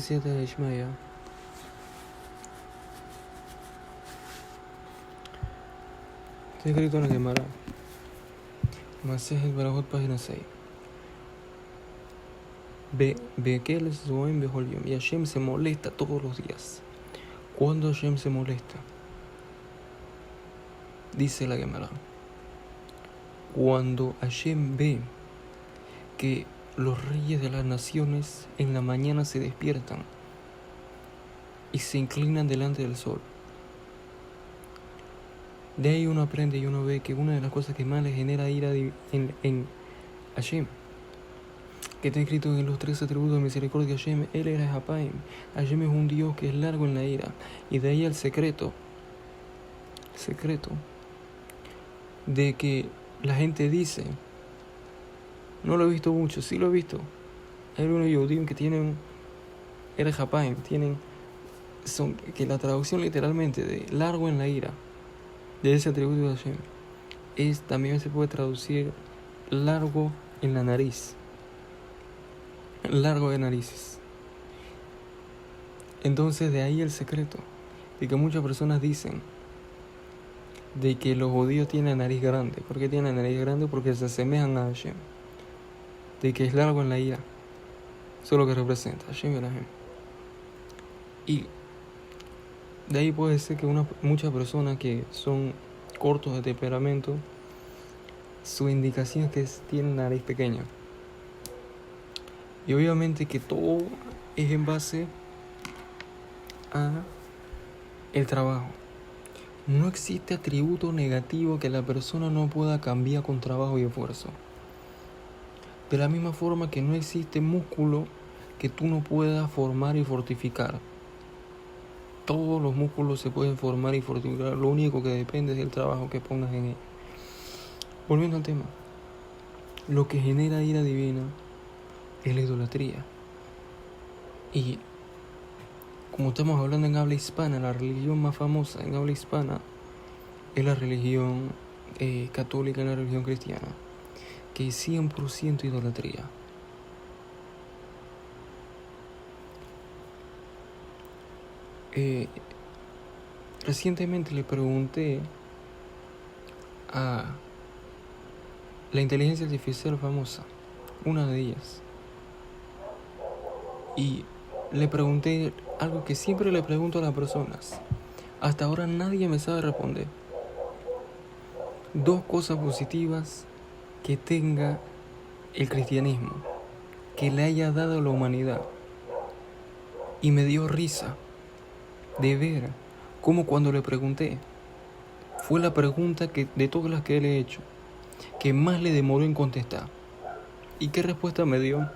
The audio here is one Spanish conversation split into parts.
Besiata de Ishmael. Está escrito en la Gemara. Masejet Barajot, página 6. Bekel Zoem Behol Yom. Y Hashem se molesta todos los días. ¿Cuándo Hashem se molesta? Dice la Gemara. Cuando Hashem ve que los reyes de las naciones en la mañana se despiertan y se inclinan delante del sol. De ahí uno aprende y uno ve que una de las cosas que más le genera ira en Hashem, que está escrito en los 3 atributos de misericordia de Hashem, Él era Hapaim. Hashem es un Dios que es largo en la ira. Y de ahí el secreto de que la gente dice, no lo he visto mucho, sí lo he visto. Hay unos Yehudim que tienen Ere Hapaim, que la traducción literalmente de largo en la ira, de ese atributo de Hashem, también se puede traducir largo en la nariz, largo de narices. Entonces de ahí el secreto de que muchas personas dicen de que los judíos tienen nariz grande. ¿Por qué tienen nariz grande? Porque se asemejan a Hashem. De que es largo en la ira. Eso es lo que representa Hashem y Hashem. Y de ahí puede ser que muchas personas que son cortos de temperamento, su indicación es que tienen nariz pequeña. Y obviamente que todo es en base a el trabajo. No existe atributo negativo que la persona no pueda cambiar con trabajo y esfuerzo. De la misma forma que no existe músculo que tú no puedas formar y fortificar. Todos los músculos se pueden formar y fortificar. Lo único que depende es del trabajo que pongas en él. Volviendo al tema. Lo que genera ira divina es la idolatría. Y como estamos hablando en habla hispana, la religión más famosa en habla hispana es la religión católica, la religión cristiana, que es 100% idolatría. Recientemente le pregunté a la inteligencia artificial famosa, una de ellas, y le pregunté algo que siempre le pregunto a las personas. Hasta ahora nadie me sabe responder. 2 cosas positivas que tenga el cristianismo, que le haya dado a la humanidad. Y me dio risa de ver cómo cuando le pregunté, fue la pregunta que de todas las que le he hecho, que más le demoró en contestar. ¿Y qué respuesta me dio?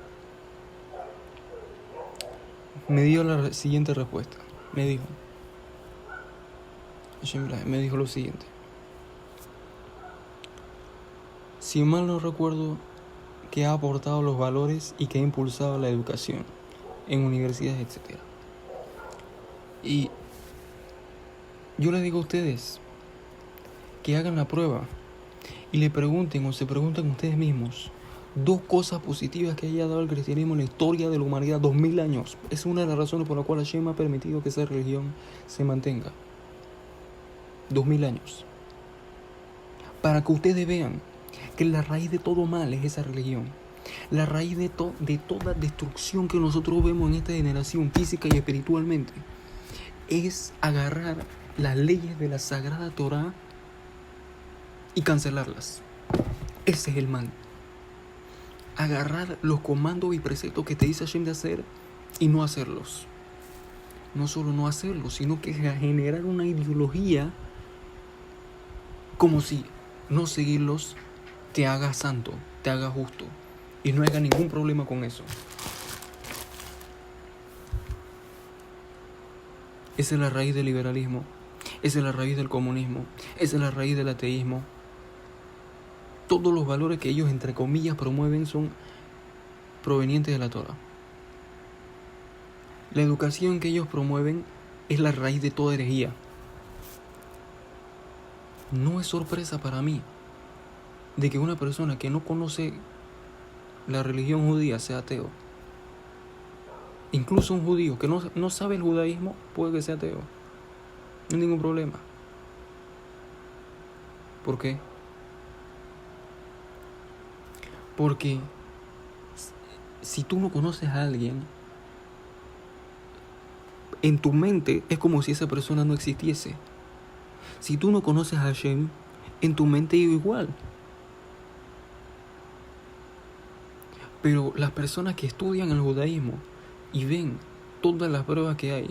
Me dio la siguiente respuesta. Me dijo lo siguiente. Si mal no recuerdo, que ha aportado los valores y que ha impulsado la educación en universidades, etc. Y yo les digo a ustedes que hagan la prueba y le pregunten o se pregunten ustedes mismos 2 cosas positivas que haya dado el cristianismo en la historia de la humanidad, 2000 años. Es una de las razones por la cual Hashem ha permitido que esa religión se mantenga 2000 años. Para que ustedes vean que la raíz de todo mal es esa religión. La raíz de toda destrucción que nosotros vemos en esta generación, física y espiritualmente, es agarrar las leyes de la Sagrada Torá y cancelarlas. Ese es el mal. Agarrar los comandos y preceptos que te dice Hashem de hacer y no hacerlos. No solo no hacerlos, sino que generar una ideología como si no seguirlos te haga santo, te haga justo y no haya ningún problema con eso. Esa es la raíz del liberalismo, esa es la raíz del comunismo, esa es la raíz del ateísmo. Todos los valores que ellos, entre comillas, promueven son provenientes de la Torah. La educación que ellos promueven es la raíz de toda herejía. No es sorpresa para mí de que una persona que no conoce la religión judía sea ateo. Incluso un judío que no sabe el judaísmo puede que sea ateo. No hay ningún problema. ¿Por qué? Porque si tú no conoces a alguien, en tu mente es como si esa persona no existiese. Si tú no conoces a Hashem, en tu mente igual. Pero las personas que estudian el judaísmo y ven todas las pruebas que hay,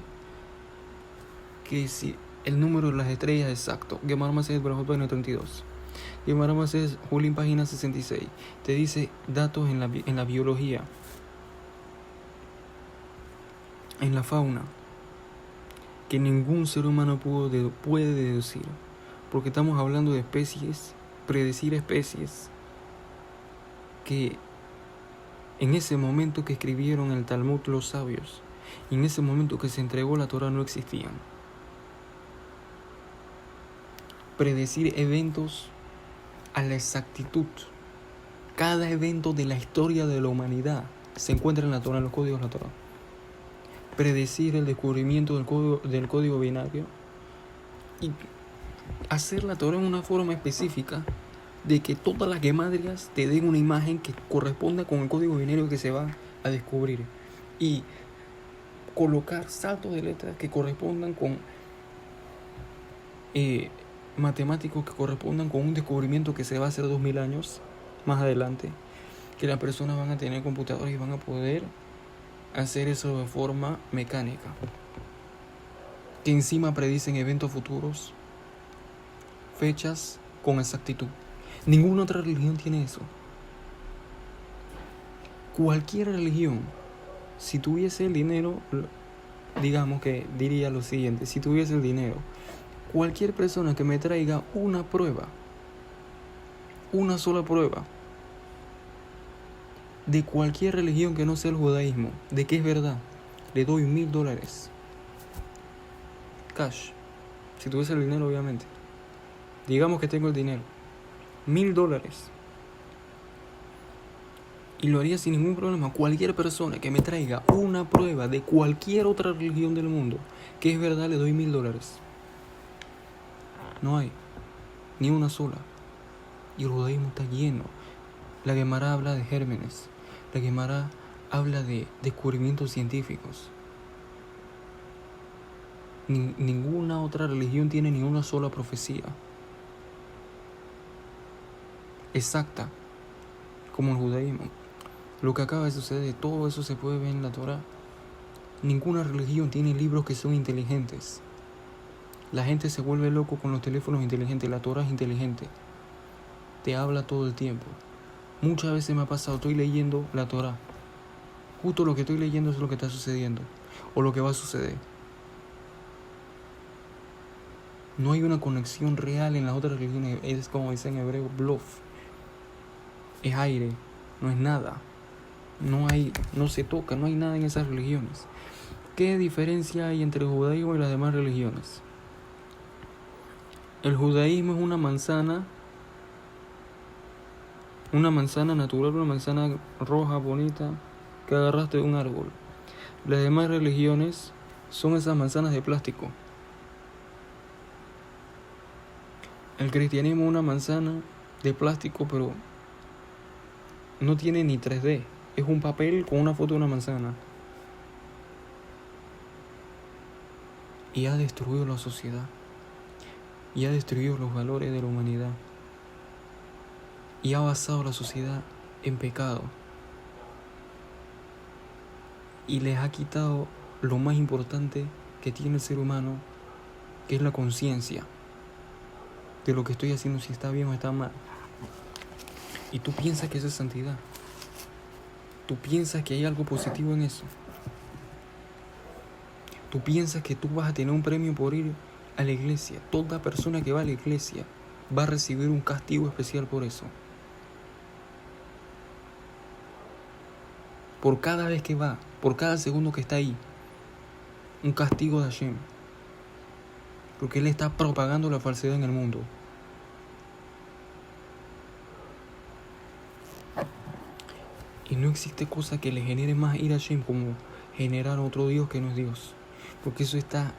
que si el número de las estrellas es exacto, Gemara Masechet Berajot página 32, Gemara Masechet Julín página 66, te dice datos en la biología, en la fauna, que ningún ser humano puede deducir, porque estamos hablando de especies, predecir especies, que en ese momento que escribieron el Talmud los sabios, y en ese momento que se entregó la Torah no existían. Predecir eventos a la exactitud. Cada evento de la historia de la humanidad se encuentra en la Torah, en los códigos de la Torah. Predecir el descubrimiento del código binario y hacer la Torah en una forma específica de que todas las gematrías te den una imagen que corresponda con el código binario que se va a descubrir y colocar saltos de letras que correspondan con matemáticos que correspondan con un descubrimiento que se va a hacer 2000 años más adelante, que las personas van a tener computadores y van a poder hacer eso de forma mecánica, que encima predicen eventos futuros, fechas con exactitud. Ninguna otra religión tiene eso. Cualquier religión, si tuviese el dinero, digamos que diría lo siguiente: si tuviese el dinero, cualquier persona que me traiga una prueba, una sola prueba, de cualquier religión que no sea el judaísmo, de que es verdad, le doy $1000. Cash. Si tuviese el dinero, obviamente. Digamos que tengo el dinero. $1000. Y lo haría sin ningún problema. Cualquier persona que me traiga una prueba de cualquier otra religión del mundo que es verdad, le doy $1000. No hay ni una sola. Y el judaísmo está lleno. La Gemara habla de gérmenes. La Gemara habla de descubrimientos científicos. Ninguna otra religión tiene ni una sola profecía exacta como el judaísmo. Lo que acaba de suceder, todo eso se puede ver en la Torah. Ninguna religión tiene libros que son inteligentes. La gente se vuelve loco con los teléfonos inteligentes. La Torah es inteligente. Te habla todo el tiempo. Muchas veces me ha pasado, estoy leyendo la Torah. Justo lo que estoy leyendo es lo que está sucediendo. O lo que va a suceder. No hay una conexión real en las otras religiones. Es como dice en hebreo, bluff. Es aire, no es nada. No se toca, no hay nada en esas religiones. ¿Qué diferencia hay entre el judaísmo y las demás religiones? El judaísmo es una manzana natural, una manzana roja, bonita, que agarraste de un árbol. Las demás religiones son esas manzanas de plástico. El cristianismo es una manzana de plástico, pero no tiene ni 3D. Es un papel con una foto de una manzana. Y ha destruido la sociedad. Y ha destruido los valores de la humanidad. Y ha basado la sociedad en pecado. Y les ha quitado lo más importante que tiene el ser humano, que es la conciencia de lo que estoy haciendo, si está bien o está mal. Y tú piensas que eso es santidad. Tú piensas que hay algo positivo en eso. Tú piensas que tú vas a tener un premio por ir a la iglesia. Toda persona que va a la iglesia va a recibir un castigo especial por eso. Por cada vez que va, por cada segundo que está ahí, un castigo de Hashem. Porque Él está propagando la falsedad en el mundo. Y no existe cosa que le genere más ira a Hashem como generar otro Dios que no es Dios, porque eso está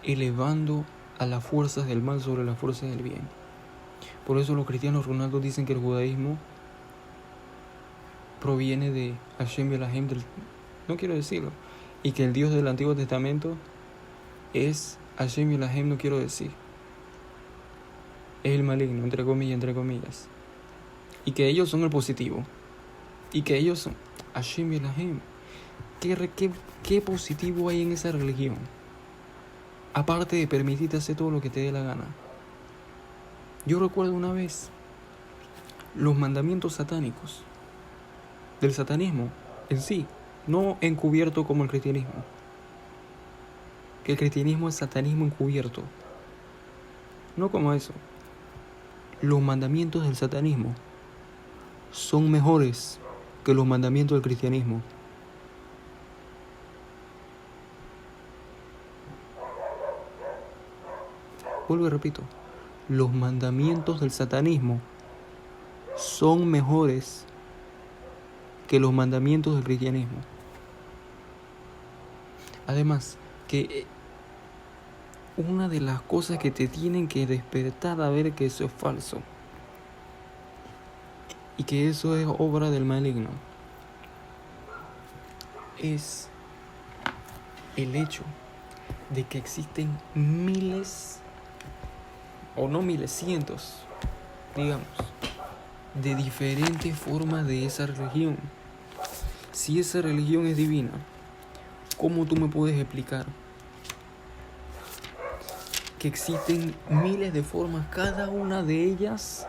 elevando a las fuerzas del mal sobre las fuerzas del bien. Por eso los cristianos Ronaldo dicen que el judaísmo proviene de Hashem y Elohim, no quiero decirlo, y que el Dios del Antiguo Testamento es Hashem y Elohim, no quiero decir, es el maligno, entre comillas, y que ellos son el positivo, y que ellos son Hashem y Elohim. ¿Qué positivo hay en esa religión? Aparte de permitirte hacer todo lo que te dé la gana. Yo recuerdo una vez los mandamientos satánicos del satanismo en sí, no encubierto como el cristianismo. Que el cristianismo es satanismo encubierto. No como eso. Los mandamientos del satanismo son mejores que los mandamientos del cristianismo. Vuelvo y repito, los mandamientos del satanismo son mejores que los mandamientos del cristianismo. Además, que una de las cosas que te tienen que despertar a ver que eso es falso y que eso es obra del maligno es el hecho de que existen miles, o no miles, cientos, digamos, de diferentes formas de esa religión. Si esa religión es divina, ¿cómo tú me puedes explicar que existen miles de formas, cada una de ellas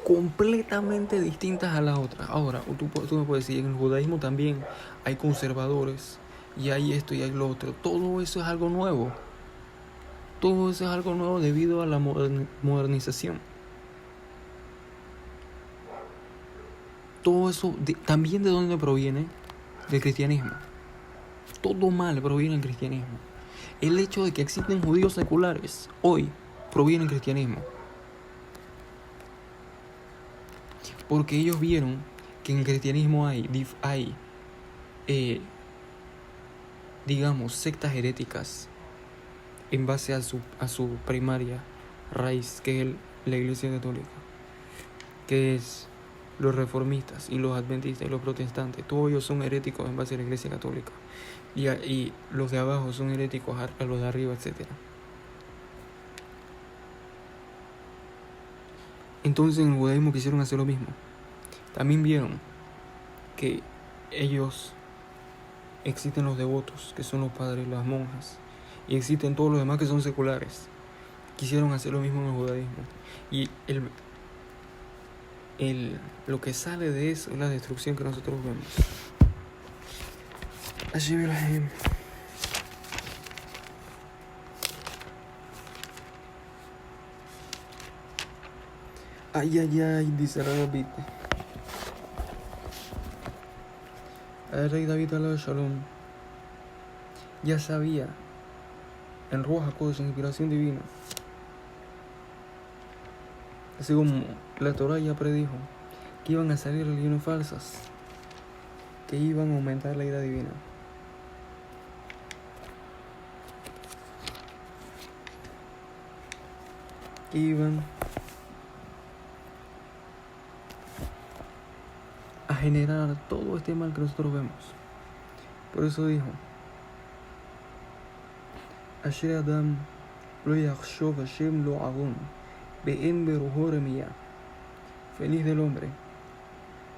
completamente distintas a la otra? Ahora, tú me puedes decir, en el judaísmo también hay conservadores, y hay esto y hay lo otro. Todo eso es algo nuevo. Todo eso es algo nuevo debido a la modernización. Todo eso, ¿también de dónde proviene? Del cristianismo. Todo mal proviene del cristianismo. El hecho de que existen judíos seculares hoy proviene del cristianismo. Porque ellos vieron que en el cristianismo hay digamos, sectas heréticas en base a su primaria raíz, que es la Iglesia Católica, que es los reformistas y los adventistas y los protestantes. Todos ellos son heréticos en base a la Iglesia Católica, y los de abajo son heréticos a los de arriba, etc. Entonces en el judaísmo quisieron hacer lo mismo. También vieron que existen los devotos, que son los padres, las monjas, y existen todos los demás que son seculares. Quisieron hacer lo mismo en el judaísmo. Y lo que sale de eso es la destrucción que nosotros vemos. Así ve la gente. Ay, dice David. El rey David alaba Shalom ya sabía en Ruach HaKodesh, en inspiración divina, así como la Torah ya predijo que iban a salir religiones falsas, que iban a aumentar la ira divina. Que iban a generar todo este mal que nosotros vemos. Por eso dijo: Asher Adam lo yachshov Hashem lo agun be'en berujo remiyah. Feliz del hombre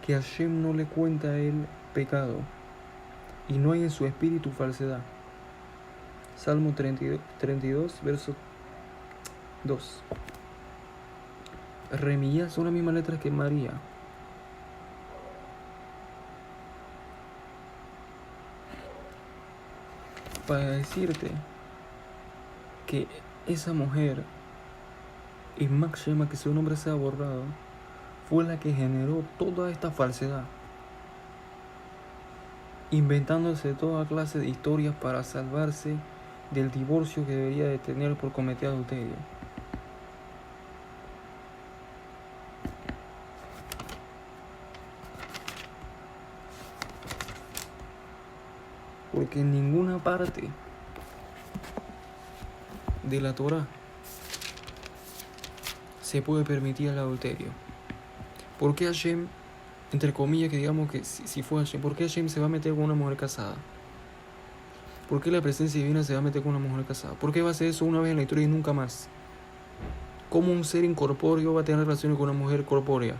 que Hashem no le cuenta a él pecado y no hay en su espíritu falsedad. Salmo 32, verso 2. Remiyah son las mismas letras que María. Para decirte que esa mujer, Ismak Shema, que su nombre sea borrado, fue la que generó toda esta falsedad, inventándose toda clase de historias para salvarse del divorcio que debería de tener por cometer adulterio. Porque en ninguna parte de la Torá se puede permitir el adulterio. ¿Por qué Hashem, entre comillas, que digamos que si fue Hashem, por qué Hashem se va a meter con una mujer casada? ¿Por qué la presencia divina se va a meter con una mujer casada? ¿Por qué va a hacer eso una vez en la historia y nunca más? ¿Cómo un ser incorpóreo va a tener relaciones con una mujer corpórea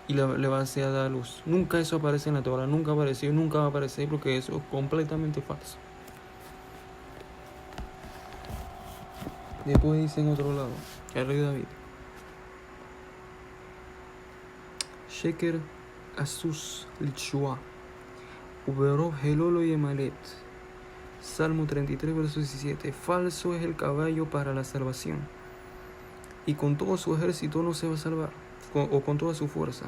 y le va a hacer dar luz? Nunca eso aparece en la Torah, nunca apareció, nunca va a aparecer, porque eso es completamente falso. Después dice en otro lado, el rey David: Sheker asus lichua, uberov helolo yemalet. Salmo 33, verso 17. Falso es el caballo para la salvación, y con todo su ejército no se va a salvar, o con toda su fuerza.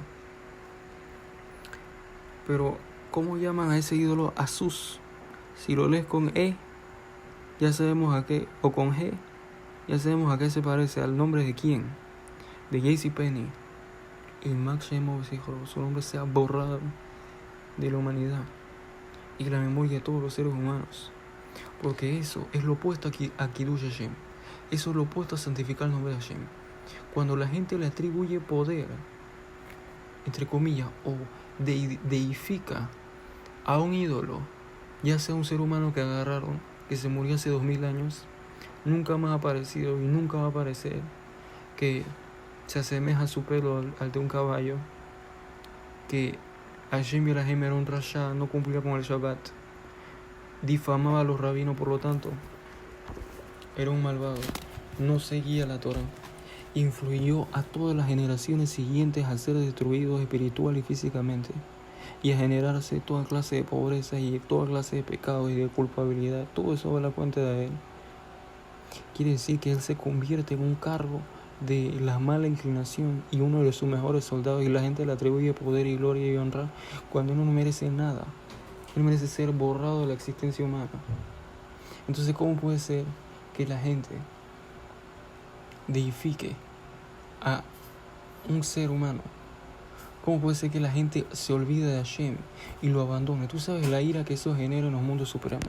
Pero, ¿cómo llaman a ese ídolo Asus? Si lo lees con E, ya sabemos a qué, o con G, ya sabemos a qué se parece. ¿Al nombre de quién? De JCPenney. Y Max Shemov, su nombre sea borrado de la humanidad y de la memoria de todos los seres humanos. Porque eso es lo opuesto a Kiddush Hashem. Eso es lo opuesto a santificar el nombre de Hashem. Cuando la gente le atribuye poder, entre comillas, o deifica a un ídolo, ya sea un ser humano que agarraron, que se murió hace 2000 años, nunca más ha aparecido y nunca va a aparecer, que se asemeja a su pelo al de un caballo, que Hashem Yelahem era un rasha, no cumplía con el Shabbat, difamaba a los rabinos, por lo tanto era un malvado, no seguía la Torah, influyó a todas las generaciones siguientes a ser destruidos espiritual y físicamente, y a generarse toda clase de pobreza y toda clase de pecados y de culpabilidad. Todo eso va a la cuenta de él. Quiere decir que él se convierte en un cargo de la mala inclinación y uno de sus mejores soldados, y la gente le atribuye poder y gloria y honra cuando él no merece nada. Él merece ser borrado de la existencia humana. Entonces, ¿cómo puede ser que la gente deifique a un ser humano? ¿Cómo puede ser que la gente se olvide de Hashem y lo abandone? Tú sabes la ira que eso genera en los mundos supremos,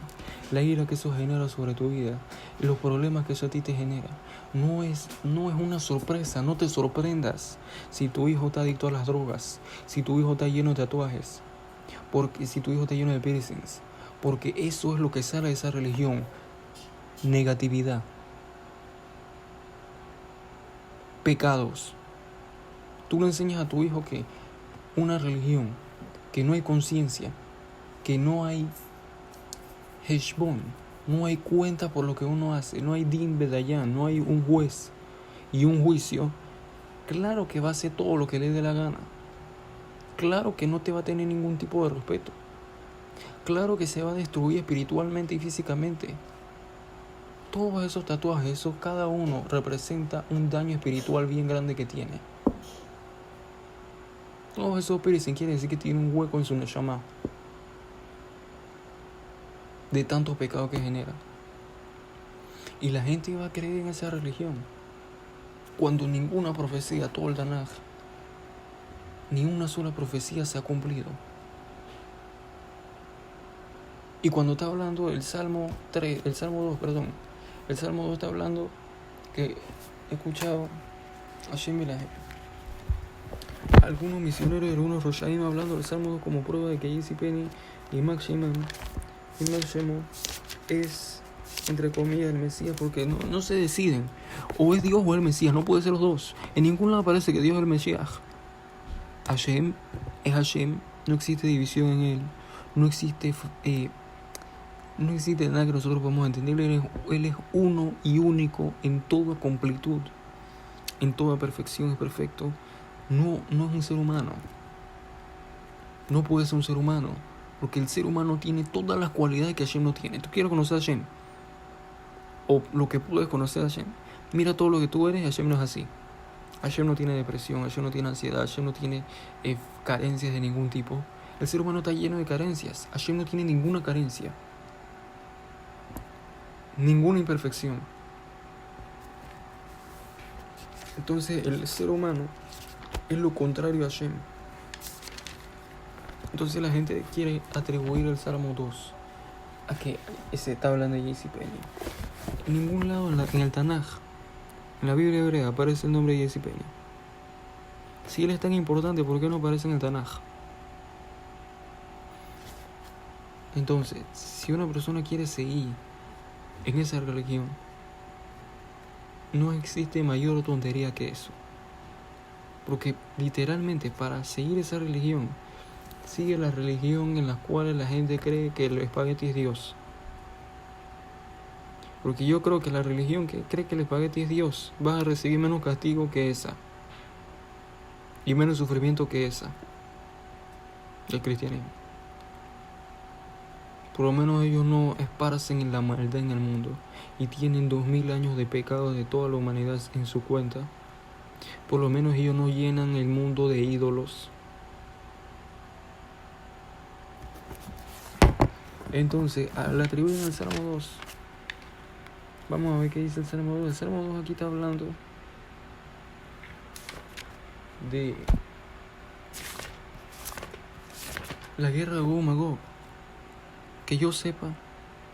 la ira que eso genera sobre tu vida, los problemas que eso a ti te genera. No es una sorpresa. No te sorprendas si tu hijo está adicto a las drogas, si tu hijo está lleno de tatuajes, porque si tu hijo está lleno de piercings, porque eso es lo que sale de esa religión: negatividad, pecados. Tú le enseñas a tu hijo que una religión, que no hay conciencia, que no hay heshbon, no hay cuenta por lo que uno hace, no hay din bedayan, no hay un juez y un juicio. Claro que va a hacer todo lo que le dé la gana. Claro que no te va a tener ningún tipo de respeto. Claro que se va a destruir espiritualmente y físicamente. Todos esos tatuajes, eso cada uno representa un daño espiritual bien grande que tiene. Todos esos piercing quiere decir que tiene un hueco en su neshama, de tanto pecado que genera. Y la gente va a creer en esa religión cuando ninguna profecía, todo el Tanaj, ni una sola profecía se ha cumplido. Y cuando está hablando el Salmo 2, el Salmo 2 está hablando que he escuchado a Hashem Yelahem, algunos misioneros y algunos Roshaim hablando del Salmo 2 como prueba de que JCPenney y Max Shemov es, entre comillas, el Mesías, porque no se deciden. O es Dios o el Mesías, no puede ser los dos. En ningún lado parece que Dios es el Mesías. Hashem es Hashem, no existe división en él, no existe nada que nosotros podamos entender. Él es uno y único en toda completud, en toda perfección, es perfecto. No es un ser humano. No puede ser un ser humano, porque el ser humano tiene todas las cualidades que Hashem no tiene. ¿Tú quieres conocer a Hashem? O lo que puedes conocer a Hashem. Mira todo lo que tú eres. Hashem no es así. Hashem no tiene depresión, Hashem no tiene ansiedad, Hashem no tiene carencias de ningún tipo. El ser humano está lleno de carencias. Hashem no tiene ninguna carencia, ninguna imperfección. Entonces el ser humano es lo contrario a Hashem. Entonces la gente quiere atribuir el Salmo 2 a que se está hablando de JCPenney. En ningún lado en el Tanaj, en la Biblia hebrea, aparece el nombre de JCPenney. Si él es tan importante, ¿por qué no aparece en el Tanaj? Entonces, si una persona quiere seguir en esa religión, no existe mayor tontería que eso. Porque literalmente para seguir esa religión, sigue la religión en la cual la gente cree que el espagueti es Dios. Porque yo creo que la religión que cree que el espagueti es Dios va a recibir menos castigo que esa. Y menos sufrimiento que esa. El cristianismo. Por lo menos ellos no esparcen la maldad en el mundo y tienen 2000 años de pecados de toda la humanidad en su cuenta. Por lo menos ellos no llenan el mundo de ídolos. Entonces, le atribuyen al Salmo 2. Vamos a ver qué dice el Salmo 2. El Salmo 2 aquí está hablando de la guerra de Gog y Magog. Que yo sepa,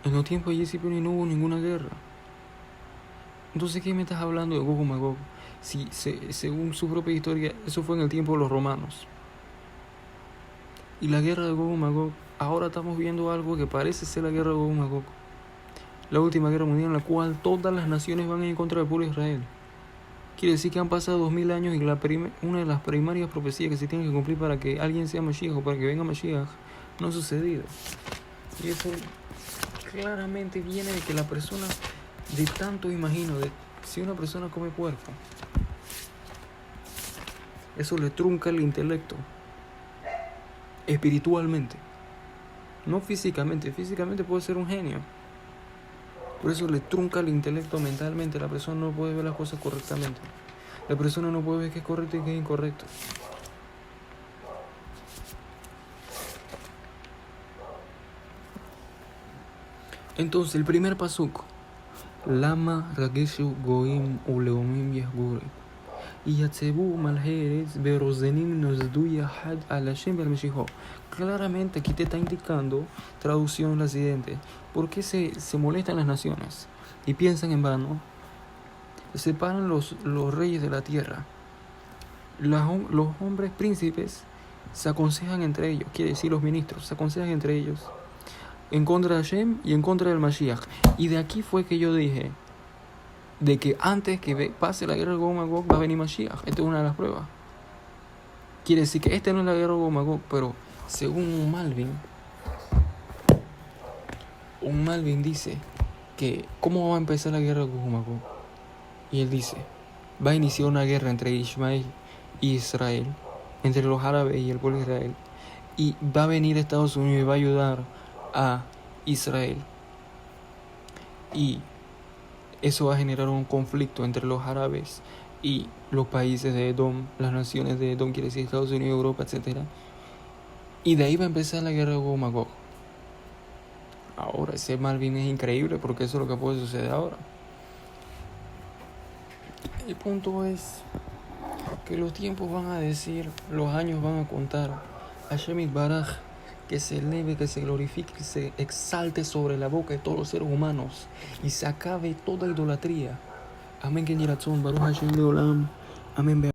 en los tiempos de JCPenney no hubo ninguna guerra. Entonces, ¿qué me estás hablando de Gog y Magog? Si, según su propia historia, eso fue en el tiempo de los romanos. Y la guerra de Gog y Magog, ahora estamos viendo algo que parece ser la guerra de Gog y Magog. La última guerra mundial en la cual todas las naciones van en contra del pueblo de Israel. Quiere decir que han pasado 2000 años y una de las primarias profecías que se tienen que cumplir para que alguien sea Mashiach o para que venga Mashiach no ha sucedido. Y eso claramente viene de que la persona, de tanto imagino, de si una persona come puerco, eso le trunca el intelecto, espiritualmente, no físicamente. Físicamente puede ser un genio, por eso le trunca el intelecto mentalmente. La persona no puede ver las cosas correctamente. La persona no puede ver qué es correcto y qué es incorrecto. Entonces, el primer pasuk, Lama Rageshu Goim Uleomim Yahgure Yatsebu Malheres Berozenim Nosduya Had Alashem Belmeshiho. Claramente aquí te está indicando, traducción la siguiente: ¿por qué se molestan las naciones y piensan en vano? Se paran los reyes de la tierra. Los hombres príncipes se aconsejan entre ellos, quiere decir los ministros, se aconsejan entre ellos en contra de Hashem y en contra del Mashiach. Y de aquí fue que yo dije de que antes que pase la guerra de Gog y Magog va a venir Mashiach. Esta es una de las pruebas. Quiere decir que esta no es la guerra de Gog y Magog, pero según Malvin dice que ¿cómo va a empezar la guerra de Gog y Magog? Y él dice, va a iniciar una guerra entre Ismael y Israel, entre los árabes y el pueblo de Israel, y va a venir Estados Unidos y va a ayudar a Israel, y eso va a generar un conflicto entre los árabes y los países de Edom, las naciones de Edom, quiere decir Estados Unidos, Europa, etc. Y de ahí va a empezar la guerra de Gog y Magog. Ahora, ese Malvin es increíble porque eso es lo que puede suceder ahora. El punto es que los tiempos van a decir, los años van a contar. Hashem Yitbaraj, que se eleve, que se glorifique, que se exalte sobre la boca de todos los seres humanos y se acabe toda idolatría. Amén. Baruch Hashem Leolam. Amén.